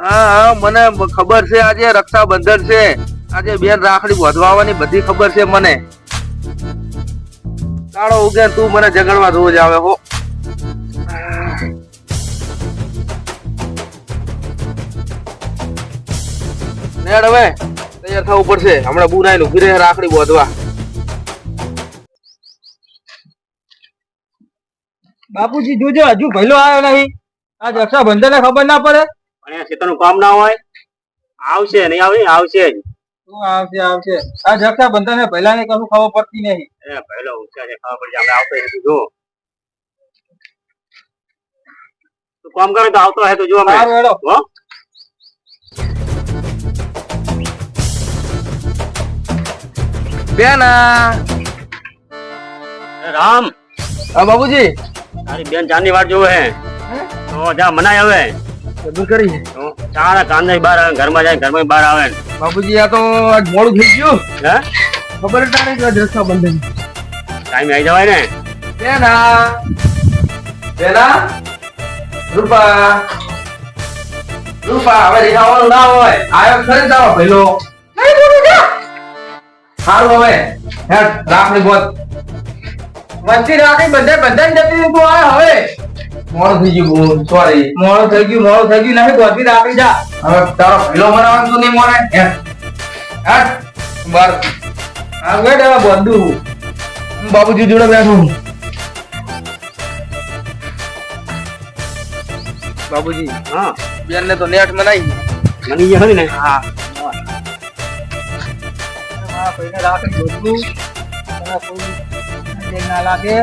હા હા, મને ખબર છે. આજે રક્ષાબંધન છે. આજે બેન રાખડી બાંધવા આવવાની બધી ખબર છે મને. કાળો ઉગે તું મને ઝઘડવા રોજ આવે હો. નેડ હવે તૈયાર થવું પડશે. હમણાં બુનાઈ નું ઘીરે રાખડી બાંધવા. બાપુજી જોજો, હજુ ભઈલો આવ્યો નહીં. આજ રક્ષાબંધન ખબર ના પડે. અને ખેતરનું કામ ના હોય. આવશે નહીં આવે, આવશે જ. શું આવશે આવશે? આજ રક્ષાબંધન પહેલા ને કશું ખબર પડતી નહીં. એ પહેલો ઉછા છે, ખબર પડી આપણે આવતો નથી. જો તું કામ કરે તો આવતો હે તો જો અમે. સારું હેડો. હો બેન એ રામ, હા બાબુજી. તારી બેન ચાંદની વાટ જોવે હે. તો જા મનાય હવે. બધું કરી તો ચાર કાંદા બહાર આવે, ઘરમાં જાય, ઘરમાં બહાર આવે. બાબુજી આ તો આજ મોડું થઈ ગયું. હે ખબર જ ના રહી રક્ષાબંધન. ટાઈમ આવી જવાય ને. બેના બેના રૂપા રૂપા હવે રીખાવાનું ના હોય. આયો ખરી જાવ ભઈલો. સારું હવે હેડ રાખડી બોત. વચ્ચે રાખી બધે બધાને જતી રહી. તું આયો હવે. મોડું થઈ ગયું. સોરી. મોડું થઈ ગયું નહીં. ગોતી રાખી જા. હવે તારો ભઈલો મનાવાનું તું નહીં મોને. હેડ હેડ બાર. આ વેડ હવે બંધુ. હું બાબુજી જોડે બેઠું. બાબુજી હા બેન ને તો નેટ મનાઈ. મની ગયા હોય ને. હા હા ભાઈને રાખી ગોતું. તને કોઈ દેખ ના લાગે.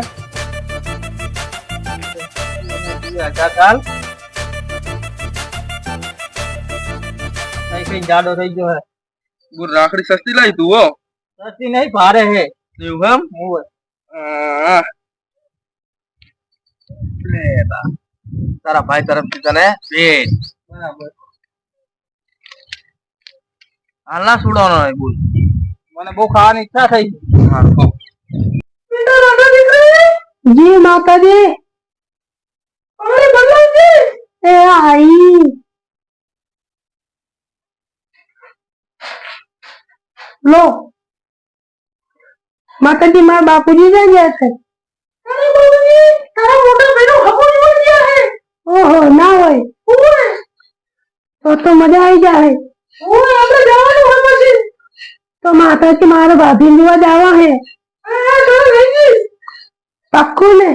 2000 ચાલ. કઈ જાડો થઈ ગયો હે. ગુર રાખડી સસ્તી લાવી તું હો. સસ્તી નહીં, ભારે હે. એવું એમ. ઓય. હા. લે બા. તારા ભાઈ તરફથી તને ભેટ. બરાબર. હાલના સુડવાનો હોય બોલ. મને બહુ ખાવાની ઈચ્છા થઈ. હારું કહો. જી માતાજી. અરે ભગવાનજી એ આઈ લો માતાજી. મારા બાપુજી ક્યાં ગયા છે? અરે બાપુજી તારા મોટા ભાઈનો હગો જોઈ ગયા હે. ઓહો ના હોય તો મજા આવી જાય. ઓય આપણે જવાનું હોય પછી. તો માતાજી મારા ભાભી જોવા જવા હે. પાક્કું ને?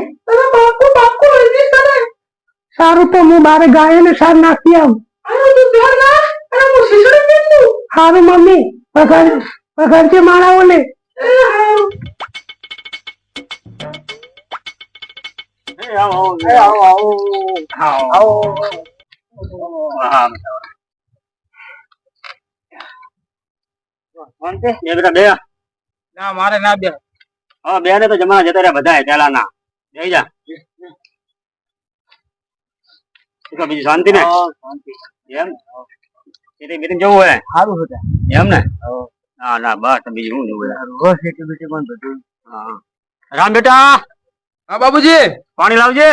સારું તો હું બારે ગાયોને સાર નાખી આવું. સારું મમ્મી પગારજે માળાઓને. આવો એ બેટા બે. ના મારે ના બે. હવે બે ને તો જમાના જતા રહ્યા બધા પેલા ના. જઈ જા. બીજી શાંતિ ને. એમ મીટિંગ જવું હોય. સારું હતા. એમ ને. ના ના બસ બીજું શું જોવું. હા રામ બેટા હા બાબુજી. પાણી લાવજે.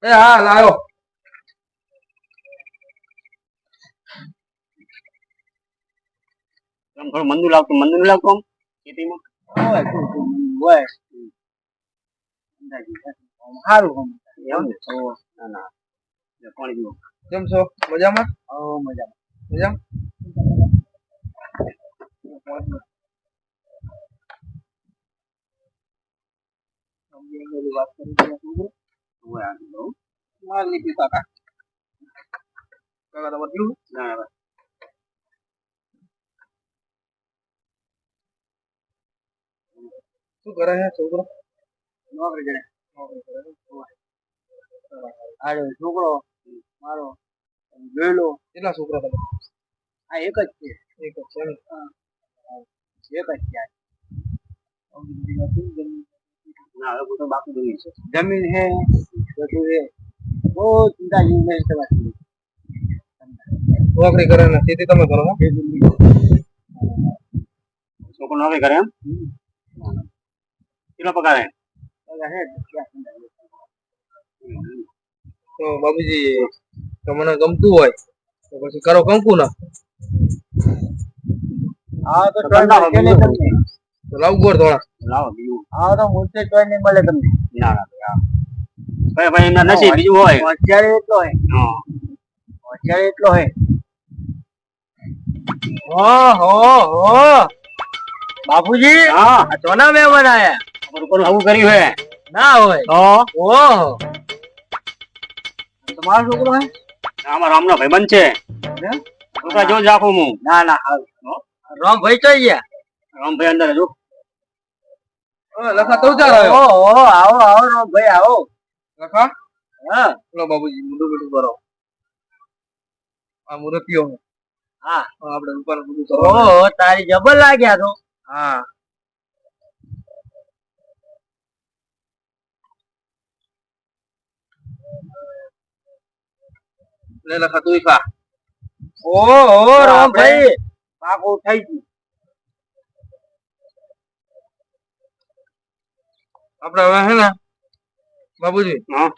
એ હા લાયો. થોડું મંદુ લાવતું આમ ખેતીમાં. હોય સારું. એમ ને. ના ના પાણી પીવો. કેમ છો? મજામાં? મજામાં. મજામાં? વાત કરી માર લીધી કાકા. કાકા તમારે કેવું? ના ના શું કરે છે છોકરો? નોકરી કરે. છોકરો મારો ગયેલો. કેટલા છોકરા તમે? આ એક જ છે. એક જ છે ને? એક જ છે. ના હવે બધું બાકી જોયું છે. જમીન હે બધું હે. બહુ ચિંતા જેવી નહીં તમારી. નોકરી કરે ને ખેતી તમે કરો? છોકરો નોકરી કરે એમ. કેટલો પગાર હે? તો બાબુજી તમને ગમતું હોય તો પછી કરો કંકુ ના હા તો તમને ટોય મળશે નહીં તમને. તો લાવ ગોળ થોડા લાવો બીજું. હા તો મૂર્તિ ટોય નહીં મળે તમને. ના ના ભાઈ ભાઈ એમના નસીબ બીજું હોય. હોશિયારી એટલો હોય. હા. હોશિયારી એટલો હોય. બાપુજી હા આ ચોના મેં બનાયા ઉપર આવું કર્યું હે ના હોય. તો ઓહો તમારો છોકરો હે? આમાં રામનો ભાઈબંધ છે. હે? છોકરા જો જ રાખું હું. ના ના હારું. રામ ભાઈ ચઈ ગયા? રામભાઈ અંદર જો. લખા તો ચાલ આવ્યો ઓહો આવો આવો રામ ભાઈ આવો. લખા હા લો બાબુજી મુંડું બધું કરો આ મૂર્તિઓ હા આપણે ઉપર બધું કરો ઓહો તારી જબર લાગ્યા તો. હા લે લખા તું ખા ઓહો રામ ભાઈ પાકું થઈ ગયું. આપણે હવે હે ને બાબુજી હા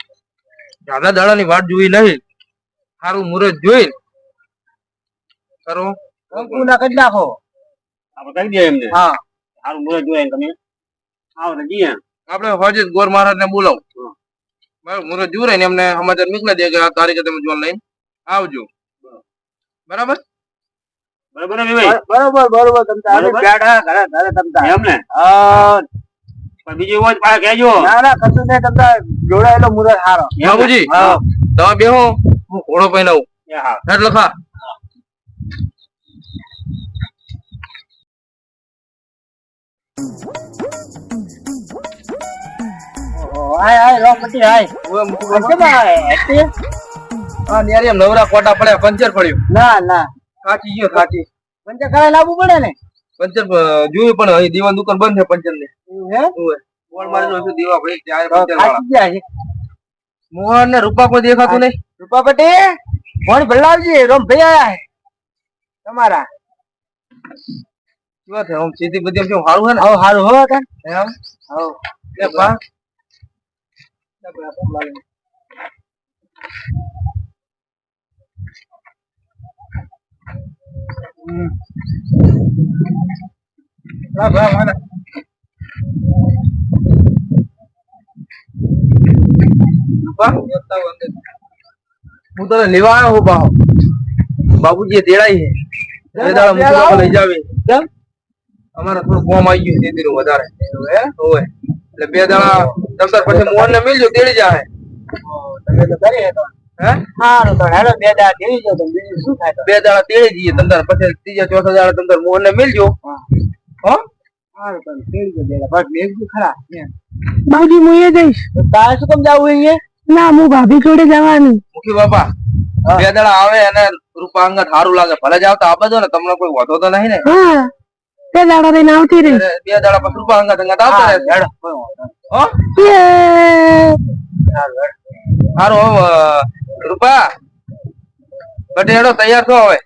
દાદા દાડાની વાટ જોઈ નહીં સારું મુહૂર્ત જોઈ કરો કંકુ ના કરી નાખો. આપણે કરી દઈએ એમને. હા સારું મુહૂર્ત જોઈએ તમે આવો ને જઈએ. આપણે હોજે ગોર મહારાજ ને બોલાવો બરાબર મુહૂર્ત જોઈ ને એમને સમાચાર મોકલી દે કે આ તારીખે તમે જોન લઈને આવજો બરાબર બરાબર ને ભાઈ. બરોબર બરોબર તમતા બરોબર. બેઠા ઘરે ઘરે તમતા. એમ ને હા પણ બીજું હોય તો પાછા કહેજો. ના ના કશું નહીં તમતા જોડાયેલો મુરત હારો. એમ ને? બાબુજી હા તમે બેહો હું ઘોડો પહેરાવું એ હા હેડ લખા હાય હાય રોમપતિ હાય. ઓય મુકુ કેમ આય? હેઠી? હા ન્યારી એમ નવરા કોટા પડ્યા પંચર પડ્યું ના ના સાચી ગયો સાચી પંચર કરાય લાવવું પડે ને. પંચર જોયું પણ અહીં દીવાન દુકાન બંધ છે પંચર ને એવું હે? ઓય બોલ મારી નો દીવા ભાઈ ત્યારે તો પંચર વાળા ખાસી ગયા છે. મોહન ને રૂપા કોઈ દેખાતું નહીં રૂપાપતિ ફોન ભલાવજી રોમ ભાઈ આયા હે તમારા. શું છે આમ સીધી બધી આમ કેવું સારું છે ને હવ હારું હો કાન. એમ હવ લે બા હું તને લેવા આવ્યો હું બાહો બાબુજી તેડાઈ છે એ દાડા મુકવા લઈ જાવી કેમ? અમારે થોડું કોમ આવી ગયું છે તેનું વધારે હોય એટલે બે દાડા તમતાર પછી મોહન ને મિલજો તેડી જાય તમે તો કરી હે તો. હે હારું તો હેડો બે દાડા કેવી જો તો બીજું શું થાય તો. બે દાડા તેડી જઈએ તમતાર પછી ત્રીજા ચોથા દાડા તમતાર મોહન ને મિલજો હો હારું તો કેવી જો બે દાડા બસ મેઘ ખરા. બાબુજી હું એ જઈશ. તો તારે શું કેમ જાવું અહીંયા? ના હું ભાભી જોડે જવાની. મુખી બાપા હા. બે દાડા આવે અને રૂપા અંગત સારું લાગે ભલે જ આવતા આ બધો ને તમને કોઈ વધો તો નહીં ને હા તે દાડા રહીને આવતી રહીશ. ત્યારે બે દાડા પછી રૂપા અંગત અંગત આવતા હા, રહેશે હેડો કોઈ વાંધો નહીં. હો યે! હારું, હેડો. સારું હવે રૂપા બટે હેડો તૈયાર થો હવે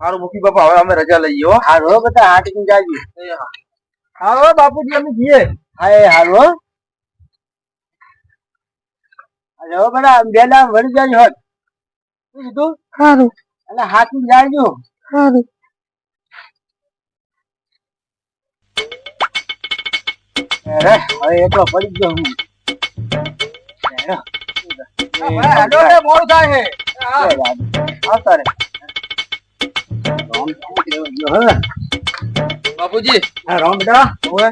સારું મુખી બાપા હવે અમે રજા લઈએ હો હારું હો બધા હાટી જાજી. હા હો બાપુજી અમે જઈએ. હા એ હારું હો. અરે હો બધા બે દાડા વળી જાજો હોત. શું કીધું? સારું અને હાથી જાજો. સારું. અરે હવે એકલો પડી ગયો હું. હેડો. હેડો રે મોડું થાય છે. આવતા રે. બાપુજી હા રામ બેટા. ઓય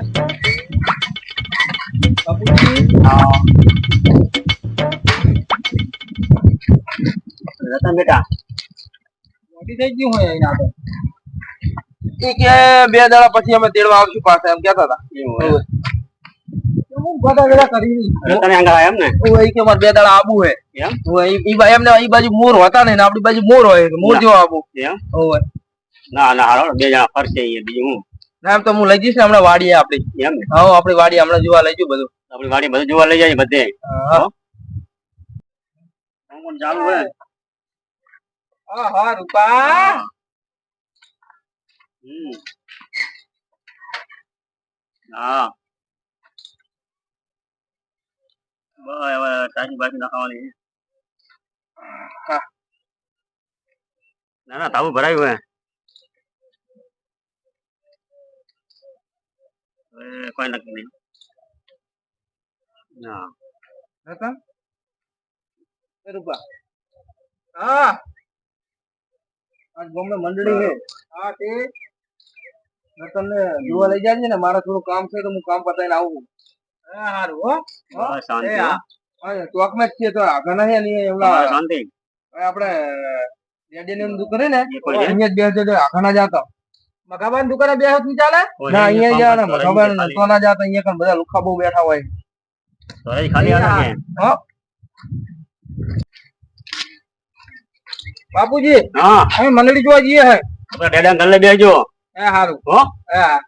બાપુજી રતન બેટા મોટી થઈ ગયું હોય એના તો. ઈ કે બે દાડા પછી અમે તેડવા આવશું પાછા એમ કહેતા હતા એવું હું બધા વેલા કરી. તને આંગા એમ ને ઓય ઈ કે અમારે બે દાડા આબુ હે એમ ઓય એમને ઈ બાજુ મોર હોતા ને આપણી બાજુ મોર હોય મોર જેવો આબુ એમ ઓય ના ના હાલો બે જણા ફરશે અહીંયા બીજું હું ના એમ તો હું લઈ જઈશ ને હમણાં વાડીએ આપડી એમ ને હા આપડી વાડી હમણાં જોવા લઈ જઉં બધું આપણી વાડી બધું જોવા લઈ જાય બધે હા કોણ ચાલુ હોય હા રૂપા હા બસ હવે તાજી બાજી નાખવાની ના ના તાવું ભરાયું હે કોઈ નક્કી નહીં ના હતા એ રૂપા હા આજ ગામમાં મંડળી છે હા તે તમને જોવા લઈ જાય ને મારે થોડું કામ છે તો હું કામ પતાવીને આવું હા હારું હો બસ શાંતિ એ હો. હા ચોકમાં જ છીએ તો આગળ નહીં અને એવડા તમારે શાંતિ આપણે રેડિયન દુકાન હે ને એ કોઈ છે? અહીંયા જ બેસે તો આગળ ના જાતા મકાબાન દુકાને બે હાથ ની ચાલે કોઈ ના નહીં, અહીંયા જ કામ ને કરતો મકાબાન ખાલી. તો ના જાતા અહીંયા કણ બધા લુખા બહુ બેઠા હોય તો હજી ખાલી હાલે કે હો બાપુજી હા અમે મંડળી જોવા જઈએ હે આપણે ડેડા ગલ્લે બેસજો એ હારું હો એ હા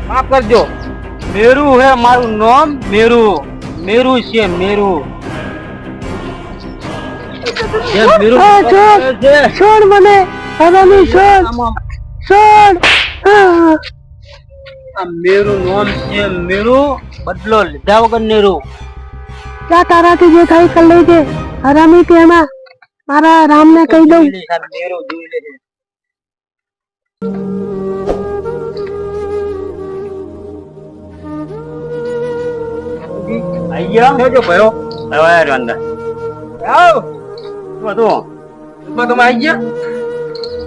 માફ કરજો મેરુ હે મારું નામ મેરુ મેરુ છે મેરુ જે મેરુ હા, છોડ. છે છોડ મને હરામી છોડ છોડ હા. આ મેરુ નામ છે મેરુ બદલો લીધા વગર નેરુ જા તારાથી જે થાય કર લેજે હરામી કે એમાં મારા રામને કહી દઉં મેરુ જોઈ લેજે આઈ ગયો જોજો ભયો હવે આવ્યો અંદર આવ શું હતું ઉપર તમે આવી ગયા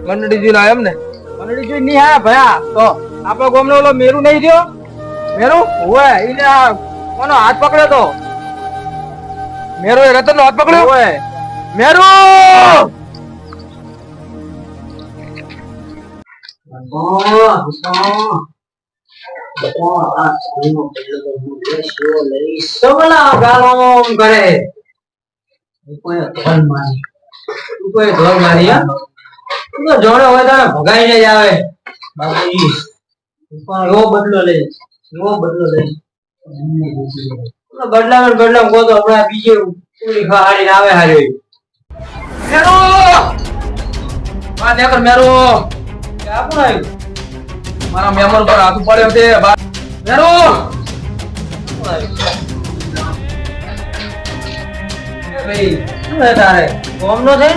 મંડળી જોઈને આવ્યા એમ ને મંડળી જોઈને નહીં આયા ભયા તો આપણો ગામનો ઓલો મેરુ નહીં રહ્યો મેરુ હોય એને આ કોનો હાથ પકડ્યો તો મેરુ એ રતન નો હાથ પકડ્યો હોય મેરુ સબલા ગાલોમ કરે કોઈ ધોલ મારી કોઈ ધોલ મારી હા તું તો જોડે હોય તો ભગાઈને જ આવે બાપુજી પણ એવો બદલો લે એવો બદલો લે બદલામ કહો તો હમણાં બીજે પૂરી ખાડીને આવે હારે મેરુ આ નેકર મેરુ ક્યાં પણ આવ્યું મારા મેમર પર હાથ પડ્યો છે મેરુ ભાઈ શું હે તારે કોમનો છે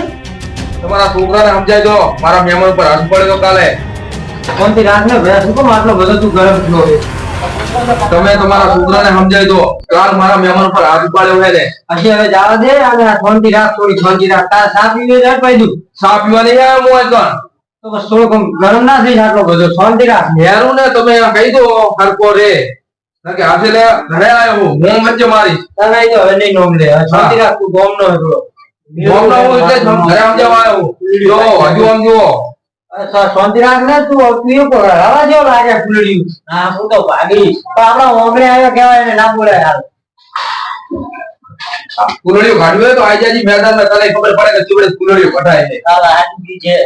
તમારા છોકરાને સમજાય દો મારા મેમર પર હાથ પડ્યો કાલે કોમથી રાત ને ભયા શું કેમ આટલો બધો તું ગરમ થયો છે તમે તમારા છોકરાને સમજાય દો કાલ મારા મેમર પર હાથ પાડ્યો છે ને હજી હવે જવા દે અને આ શાંતિ રાખ થોડી શાંતિ રાખ તારા સાપ પીવે રાખ પાડ્યું સા પીવા નહીં આવ્યો હું એકવાર તો બસ થોડુંક આમ ગરમ ના થઈ જાય આટલો બધો શાંતિ રાખ મેરું ને તમે કહી દો હરકો રે કે આજે લે ઘરે આવ્યો હું વચ્ચે મારી તને તો હવે નહીં નોમ લે હવે શાંતિ રાખ તું ગોમ નો હતો ગામના હું એટલે જ ઘરે સમજાવવા આવ્યો જો હજુ આમ જુઓ શાંતિ રાખ ને તું તું એવું કરો હવા જેવો લાગે ફૂલડી હા હું તો ભાગીશ પણ આપણા ઓગણે આવ્યો કહેવાય એને ના બોલાય હાલ કુલડીઓ કાઢ્યું હોય તો આજાજી મેદાનમાં તને ખબર પડે કે ચીવડે કુલડીઓ કઢાય છે હાલ હાજી છે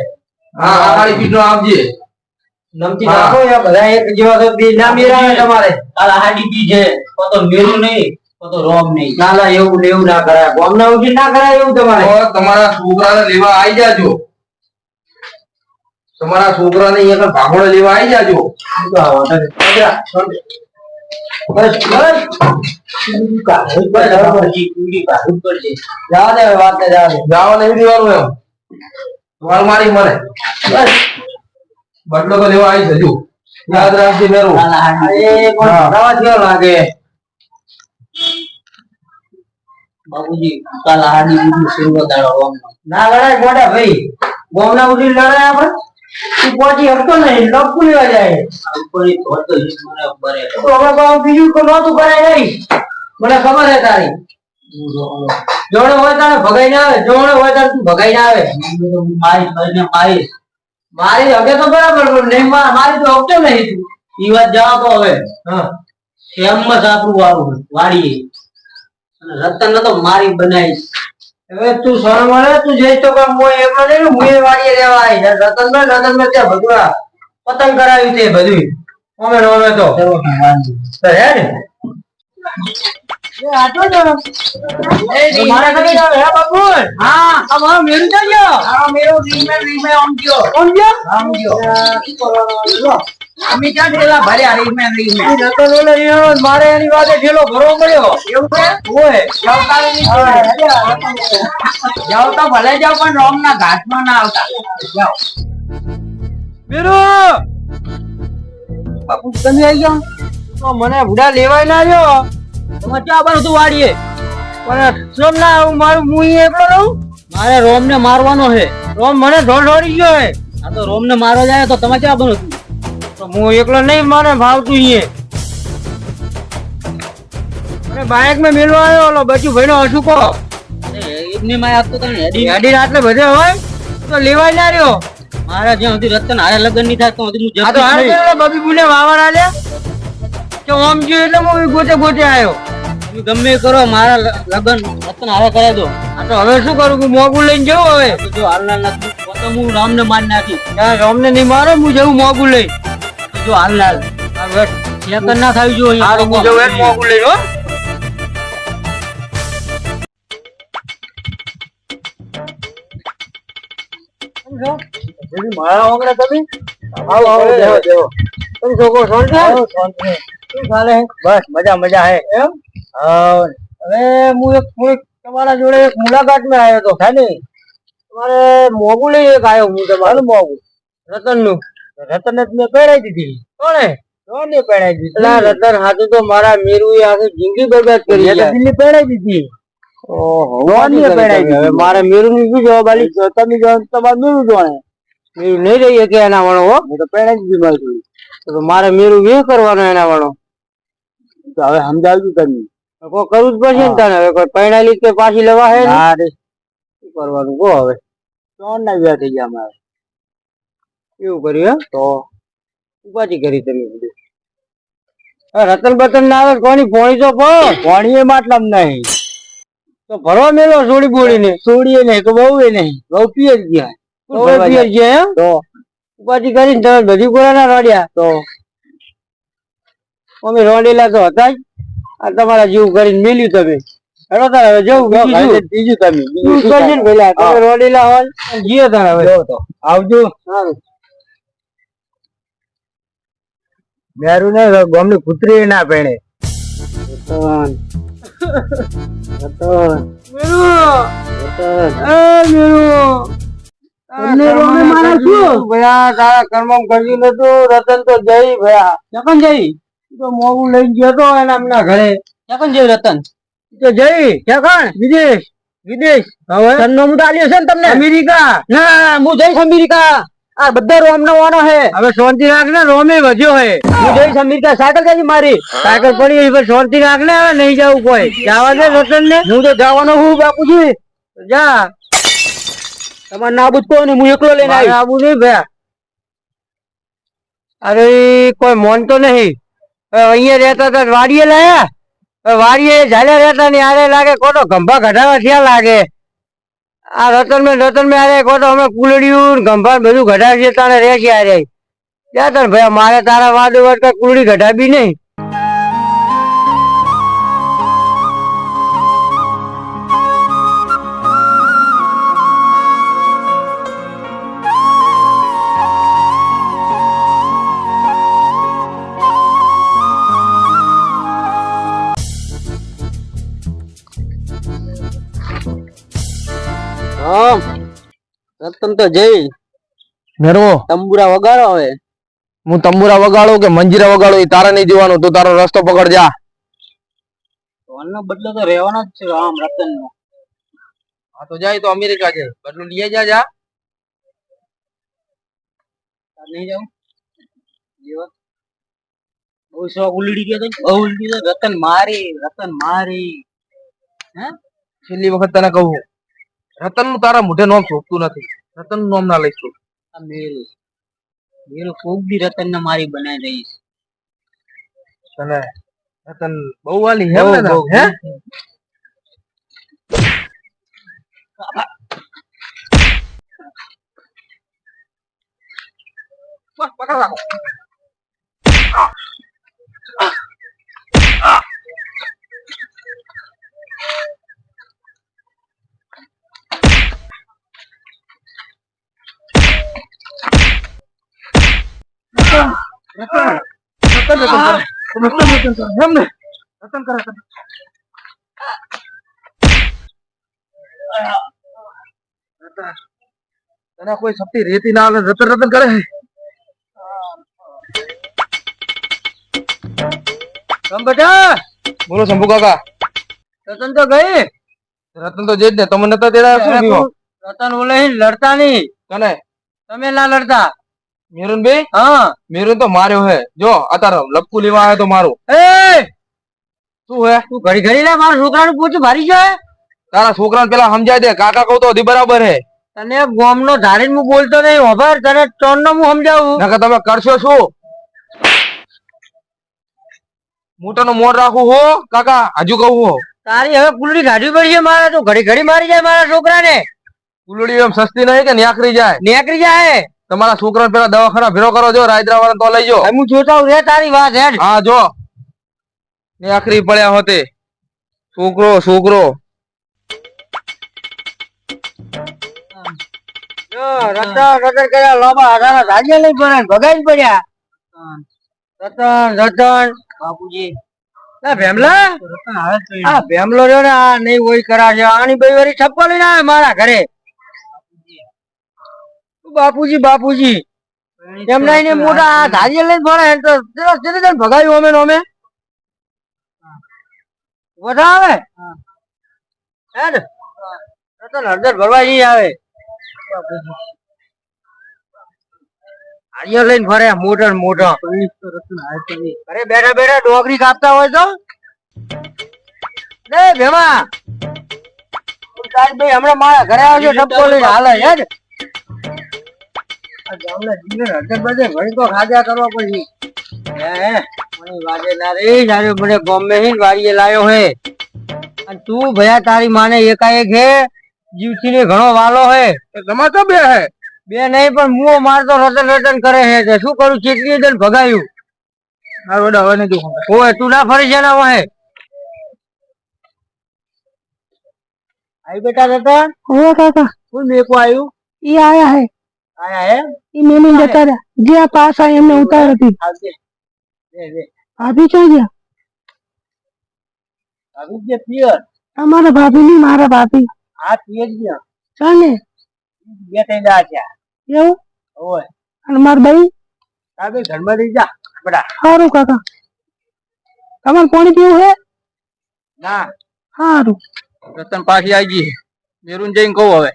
હા આ ખાલી પીઠ નો આપજે નમતી નાખો યા બધા એક જેવા તો બે ના મેરાવે તમારે હાલ હાડી છે તો મેરું નહીં તો રોમ નહીં ના ના એવું એવું ના કરાય ગોમના ઉઠી ના કરાય એવું તમારે તો તમારા છોકરાને લેવા આવી જાજો તમારા છોકરાને અહીંયા ભાગોળે લેવા આવી જાજો બસ બસ જવા દે વાત ને જવા દે જાવા નહીં દેવાનું એમ તમારે મારી મને બસ બદલો તો લેવા આવી જજો યાદ રાખજે મેરું એ પણ દવા થયો લાગે બાબુજી કાલ હાડી બીજું શરૂઆત ના લડાય મોટા ભાઈ ગોમના ઉડી લડાય આપણે તું પહોંચી શકતો નહીં લપુ લેવા જાય તો હવે બાબુ બીજું તો નહોતું કરાય નહીં મને ખબર હે તારી જોડે હોય તારે ભગાઈ ના આવે જોડે હોય તારે તું ભગાઈ ના આવે મારી હવે તો બરાબર નહીં મારી તો હકતો નહીં તું ઈ વાત જાવ તો હવે હા એમ જ આપણું વાળું વાડીએ રતન તો મારી બનાવીશ હવે તું સર મળે તું જઈશ તો કે હું એમનો નહીં હું એ વાડીએ રહેવા આવી રતન મેં ત્યાં બધું આ પતંગ કરાવ્યું તે બધું અમે તો હે ને મારા ઘરે જાવ હે બાપુ હા આ મારો મેરું છે ગયો રીમે આમ ગયો શું કરવાનો અમે ક્યાં ઠેલા ભર્યા રીમે મારે એની વાતે ઠેલો ભરવો પડ્યો એવું છે ઓય જાવ તો ભલે જાવ પણ રોમ ના ઘાટમાં ના આવતા જાવ મેરુ બાપુ તમે આવી ગયા તો મને ભૂડા લેવાય ના રહ્યો તમે ક્યાં બન તું વાડીએ પણ સોમ ના આવું મારું હું અહીં એકલો રહું મારે રોમ ને મારવાનો છે રોમ મને ઢોળી ગયો હે આ તો રોમ ને મારવા જાય તો તમે ક્યાં બનો તો હું એકલો નહીં મને ભાવતું અહીં અરે બાઇક માં મેલવા આવ્યો ઓલો બચુ ભાઈ નો અશુકો એમની માં આપતો તને હેડી ગાડી આટલે બધે હોય તો લેવાય ના રહ્યો મારા જ્યાં સુધી રતન હારે લગન નહીં થાય તો સુધી હું આ તો હાલ બબી બુને વાવર આલ્યા કે ઓમ ગયો એટલે હું ગોતે ગોતે આવ્યો તમે ગમે એ કરો મારા લગન રતન હારે કરાવી દો આ તો હવે શું કરું હું મોગું લઈને જવું હવે તો જો હાલના નથી તો હું રામ ને મારી નાખી રોમને નહીં મારો હું જવું મોગું લઈ જો હાલના ચેતન ના થાય જો હું જવું એક મોગું લઈ હો મારા ઓગળે તમે આવો આવો દેવો દેવો તમે છોકરો શાંતિ શું ચાલે બસ મજા મજા હે એમ હા હવે હું એક તમારા જોડે એક મુલાકાત માં આવ્યો તો ખાલી તમારે મોગું લઈ એક આવ્યો હું તમારું મોગું રતન નું રતન ને તમે પહેરાઈ દીધી કોને કોને પહેરાઈ દીધી રતન હાથું તો મારા મીરુ એ આખી જિંદગી બરબાદ કરી દિલ્હી પહેરાઈ દીધી મારે મીરુ ની શું જવાબ આલી તમે તમારે મીરુ જોણે મીરુ નહીં રહી કે એના વાળો હો તો પહેરાઈ દીધી મારી તો મારે મીરુ વે કરવાનો એના વાળો તો હવે સમજાવજો તમે કોઈ કરવું જ પડશે ને તને હવે કોઈ પૈણાલી કે પાછી લેવા હે ને શું કરવાનું કહો હવે ત્રણ ના વ્યા થઈ ગયા મારે એવું કર્યું હે તો ઉપાધી કરી તમે બધું રતન બતન ના આવે કોની પોણી તો પોણી એ માટલામ નહીં તો ભરવા મેલો સોડી બોડી ને સોડીએ નહીં તો બહુ એ નહીં બહુ પિયર ગયા પિયર ગયા તો ઉપાધી કરીને તમે બધી કોરાના રોડ્યા તો અમે રોડેલા તો હતા જ આ તમારા જીવ કરીને મેલ્યું તમે હેડો તાર હવે જવું બીજું તમે કરજો ને પેલા તમે રોડેલા હોય જીઓ તાર હવે તો આવજો સારું મેરું ને ગામની કૂતરી ના પેણે રતન તો જઈ ભયા ક્યાં જઈ તો મોગું લઈ ગયો તો એના એમના ઘરે ક્યાં જઈ રતન તો જઈ ક્યાં વિદેશ વિદેશ હવે તન્નો મુદાલ્યો છે ને તમને અમેરિકા ના હું જઈશ અમેરિકા આ બધા રોમ નો વાનો હે હવે શાંતિ રાખ ને રોમે વધ્યો હે હું જઈશ અમેરિકા સાયકલ જઈ મારી સાયકલ પડી હવે શાંતિ રાખ ને હવે નહીં જવું કોઈ જવા દે રતન ને હું તો જવાનો હું બાપુજી જા તમારે નાબૂદ કહો ને હું એકલો લઈને આવી આબુ નહીં ભયા અરે કોઈ મોન તો નહીં અહીંયા રહેતા હતા વાડીએ લાયા વાડીએ ઝાલ્યા રહેતા ને આરે લાગે કોતો ગંભા ઘટાવા થયા લાગે આ રતન મેં આરે કોતો અમે કુલડિયું ગંભા બધું ઘટા છે તારે રહે છે આરે જા તને ભયા મારે તારા વાદ કઈ કુલડી ઘટાબી નહીં રતન તો જઈ મેરો તંબુરા વગાડો હવે હું તંબુરા વગાડું કે મંજીરા વગાડું એ તારે નહીં જોવાનું તું તારો રસ્તો પકડ જા નો બદલો તો રહેવાનો જ છે આમ રતન નો હા તો જાય તો અમેરિકા છે બદલું લઈએ જા નહીં જાઉં બહુ શોખ ઉલડી ગયો બહુ ઉલડી ગયો રતન મારી હે છેલ્લી વખત તને કહું રતન નું તારા મોઢે નામ શોભતું નથી રતન નું નામ ના લઈશું આ મેરું ખૂબ બી રતન ને મારી બનાવી દઈશ તને રતન બહુ વાલી હે ને હે પકડ રાખો રતન કરે તને કોઈ શક્તિ રેતી ના આવે રતન રતન કરે બેટા બોલો શંભુ કાકા રતન તો ગઈ. રતન તો જે જ ને તમે નતા તેડા શું થયું રતન ઓલે લડતા નહીં. કને તમે ના લડતા. મેરુન ભાઈ હા મેરુન તો માર્યો હે જો અત્યારે લપકુ લેવા આવ્યો તો મારું એ શું હે તું ઘડી ઘડી લે મારા છોકરાનું પોતું ભારી જાય. તારા છોકરાને પેલા સમજાય દે કાકા કહું તો હજી બરાબર હે તને ગોમનો ધારીને હું બોલતો નહીં ખબર તને ટોનનો હું સમજાવું. નકર તમે કરશો શું મોટાનો મોઢ રાખું હો કાકા હજુ કહું હો તારી હવે કુલડી કાઢવી પડશે મારે તો ઘડી ઘડી મારી જાય મારા છોકરાને. ફૂલડી એમ સસ્તી નહીં કે ન્યાકરી જાય નીકળી જાય. તમારા છોકરાને પેલા દવાખાના ભેરો કરો જો રાયદ્રા વાળા તો લઈ જો હું જોતા હું રે તારી વાત હેડ. હા જો ન્યાકરી પડ્યા હોતે છોકરો છોકરો જો રતન રતન કર્યા લોબા હાથાના ધાજે લઈ પડ્યા ભગાઈ પડ્યા. રતન રતન બાપુજી ના ભેમલા આ ભેમલો રહ્યો ને આ નહીં હોય કરા છે આની બે વારી છપ્પો લઈને આવે મારા ઘરે. બાપુજી બાપુજી એમના એને મોટા આ ધાજે લઈને પડે તો સીધે ભગાયું અમે અમે વધાવે હેડ રતન હળદર ભરવા જઈ આવે. હારીઓ લઈને ફરે મોટો ને મોટો. અરે બેઠા બેઠા ડોગરી કાપતા હોય તો લે ભેમા ભાઈ હમણાં મારા ઘરે આવજો ટપકો લઈને હાલે હેડ. ગામના જીવન હળદર બધે ઘણી તો ખાધા કરવા પડી હે મને વાજે ના રે જારે મને બોમ્બે થી વાડીએ લાયો હે અને તું ભયા તારી માને એકાએક હે જીવથી ને ઘણો વાલો હે તમારે તો બે હે બે નહીં પણ મુઓ મારતો રતન રતન કરે હે તે શું કરું ચીટલી દે ભગાયું. હા વડા હવે નહીં જોઉં ઓય તું ના ફરી છે ને હવે આઈ બેટા રતન ઓ કાકા કોણ મેકો આવ્યું ઈ આયા હે આયા હે ઈ મેલી જતા રહ્યા જે આ પાસ આ એમને ઉતાર હતી આવજે લે લે ભાભી ક્યાં ગયા આવી જે પિયર તમારા ભાભી ની મારા ભાભી આ પિયર ગયા ચાલે બે થઈ જા છે એવું ઓય અને મારા ભાઈ આ બે ઘરમાં લઈ જા બડા સારું કાકા તમારે પાણી પીવું હે ના સારું રતન પાછી આવી ગઈ મેરુન જઈને કહું હવે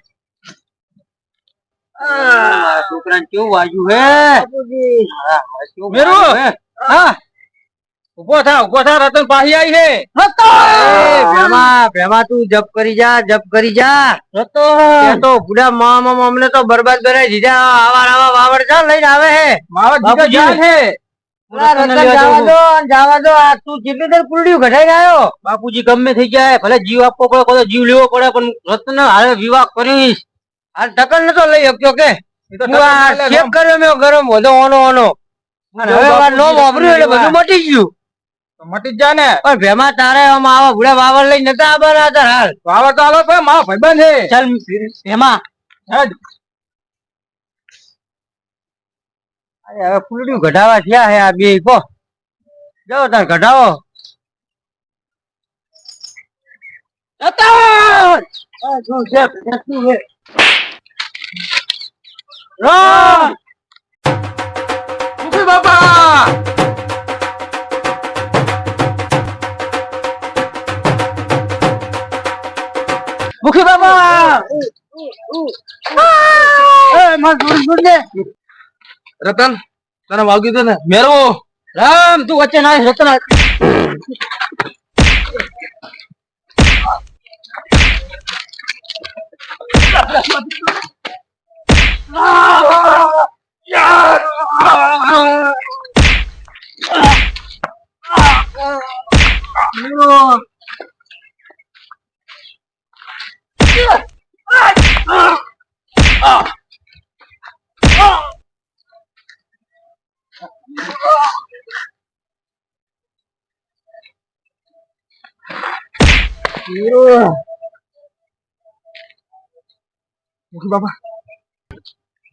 મારા છોકરાને કેવું વાગ્યું હે મેરુ હા ઉભો થા રતન પાછી આવી છે એ ભેમા ભેમા તું જપ કરી જા તે તો બુડા મામા અમને તો બરબાદ બનાવી દીધા આવા વાવડ જા લઈને આવે હે મારા જીગર બાપુજી. જાન હે રતન જવા દો આ તું કેટલી દર કુલડીયું ઘટાઈ આવ્યો. બાપુજી ગમે થઈ જાય ભલે જીવ આપવો પડે કોઈ જીવ લેવો પડે પણ રતન હારે વિવાહ કરીશ આ ટકલ નતો લઈ શક્યો કે એ તો હું આ ચેક કર્યો મેં ગરમ વધો ઓનો અને હવે આ નો વાપર્યું એટલે બધું મટી ગયું. મટી જ જાય ને પણ ભેમા તારે આમ આવા ભૂડા વાવર લઈ નતા આવવાના હતા હાલ વાવર તો હાલો ભાઈ મારો ભાઈબંધ હે ચાલ ભેમા હેડ અરે હવે ફૂલડિયું ઘટાવા થયા હે આ બે કો જાઓ તાર ઘટાવો મુખી બાપા મુખી બાબા રતન તને વાગ્યું હતું ને મેરો રામ તું વચ્ચે ના રતન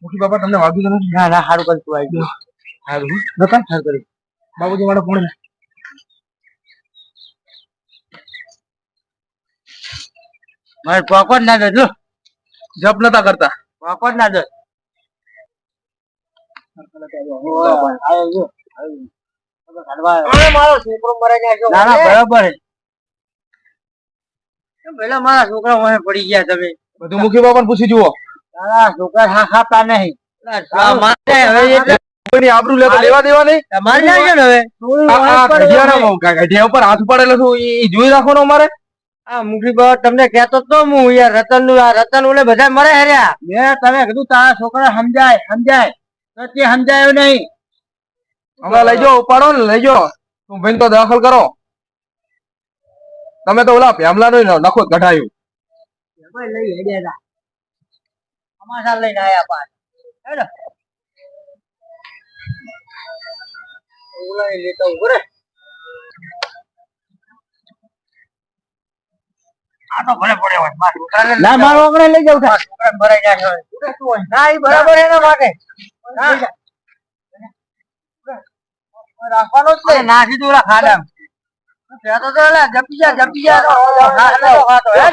મુખી બાપા તમને વાગ્યું તો નથી? ના ના સારું કરતું આવી ગયું. સારું નતા સારું કરી બાબુજી મારા ફોન મારે પોપટ ના દો જપ નતા કરતા. પોપટ ના દો મારો છોકરો મરે ના ના બરાબર પેલા મારા છોકરા મને પડી ગયા તમે બધું મુખી બાપાને પૂછી જુઓ. તારા છોકરા હા ખાતા નહીં કોઈની આબરૂ લેવા દેવા નહીં. તમારે જાય ને હવે ગઢિયા ઉપર હાથ ઉપાડેલો છું ઈ જોઈ રાખો ને અમારે. આ મુખી બાબા તમને કહેતો તો હું યાર રતન નું આ રતન ઓલે બધા મરે હર્યા મેં તમે કીધું તારા છોકરા સમજાય તો તે સમજાયો નહીં. હમણાં લઈ જાઓ ઉપાડો ને લઈ જાઓ. તું ભાઈ તો દાખલ કરો. તમે તો ઓલા ભેમલા નું નખો કઢાયું. લઈ હેડ્યા સમાચાર લઈને આયા પાછ હેડો ઓલા લેતો ઉભરે આ તો ભલે પડ્યો હોય મારા છોકરાને ના મારો ઓગણે લઈ જાવ છોકરા ભરાઈ જાય હોય ના ઈ બરાબર એના માટે રાખવાનો જ છે નાખી દો ઓલા ખાડા તો જપી જા તો ખાતો હે